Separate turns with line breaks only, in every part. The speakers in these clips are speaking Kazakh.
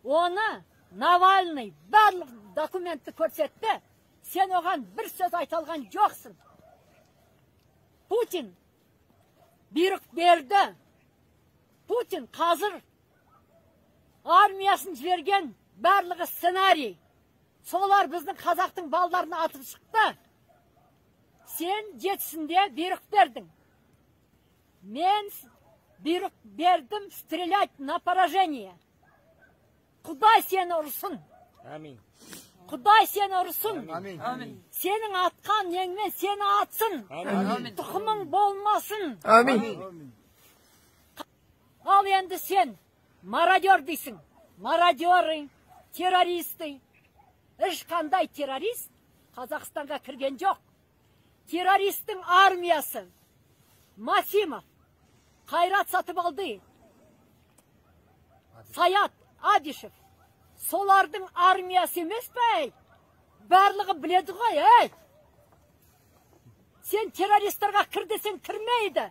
Оны Навальный барлық документті көрсетті. Сен оған бір сөз айта алған жоқсың. Путин бұйрық берді. Путин қазір армиясын жіберген барлығы сценарий. Солар біздің қазақтың балдарына атып шықты. Сен жетісінде бұйрық бердің. Мен бұйрық бердім стрелять на поражение. Құдай сені ұрсын.
Амин.
Құдай сені ұрсын.
Амин.
Сенің атқан еңмен сені атсын.
Амин.
Тұқымың болмасын.
Амин.
Ал енді сен мародер дейсің. Мародеры, террористы. Ешқандай террорист Қазақстанға кірген жоқ. Террористің армиясы. Масимов, Қайрат Сатыбалды, Саят Адишев. Солардың армиясы емес пе? Барлығы біледі ғой, Сен террористарға кір десең кірмейді.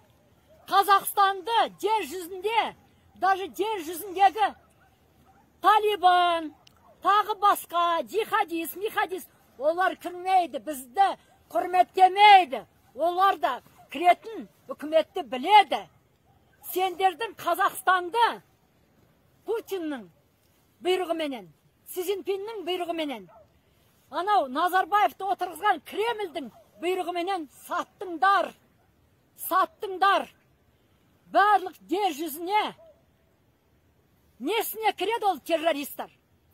Қазақстанды жер жүзінде, даже жер жүзіндегі Талибан, тағы басқа, джихадист, михадист, олар кірмейді, бізді құрметтемейді. Олар да кіретін үкіметті біледі. Сендердің Қазақстанды Путиннің бұйрығыменен, Си Цзиньпиннің бұйрығыменен, анау Назарбаевты отырғызған Кремльдің бұйрығыменен саттыңдар. Саттыңдар. Барлық жер жүзіне несіне кіреді ол террористар?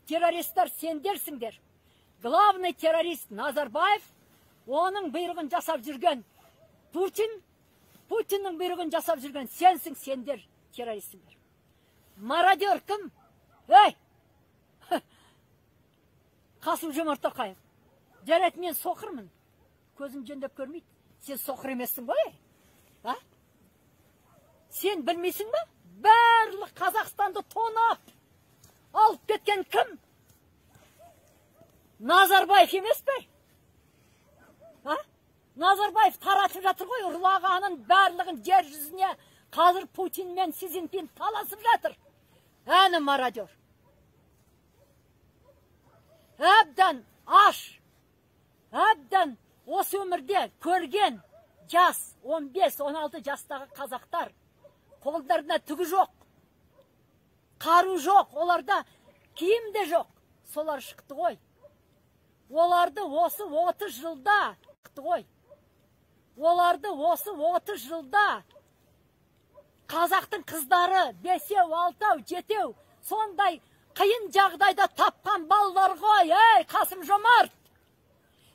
Террористар сендерсіңдер. Главный террорист Назарбаев, оның бұйрығын жасап жүрген Путиннің бұйрығын жасап жүрген сенсің, сендер террористсіңдер. Мародер кім? Қасым-Жомарт Тоқаев. Жарайды, мен соқырмын. Көзім жөндеп көрмейді. Сен соқыр емессің ғой? Сен білмейсің ба? Барлық Қазақстанды тонап алып кеткен кім? Назарбаев емес пе? Назарбаев таратып жатыр ғой, ұрлағанын барлығын жер жүзіне. Қазір Путин мен Си Цзиньпин таласып жатыр. Әні мародер. Әбден аш. Әбден осы өмірде көрген жас, 15-16 жастағы қазақтар қолдарына түгі жоқ, қару жоқ, оларда киім де жоқ. Солар шықты ғой. Оларды осы 30 жылда шықты ғой. Оларды осы 30 жылда қазақтың қыздары 5-6, 7 сондай қиын жағдайда тапқан балалар ғой. Қасым-Жомарт,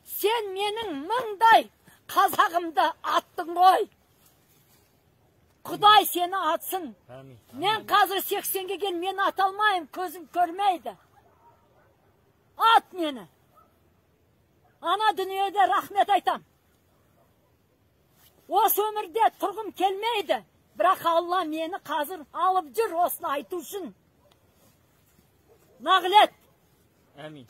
сен менің мыңдай қазағымды аттың ғой. Құдай сені атсын. Мен қазір 80-ге келген, мен ата алмайым, көзім көрмейді. Ат мені. Ана дүниеде рахмет айтам. Осы өмірде тұрғым келмейді. Бірақ Алла мені қазір алып жүр осыны айту үшін. Нағылет.
Амин.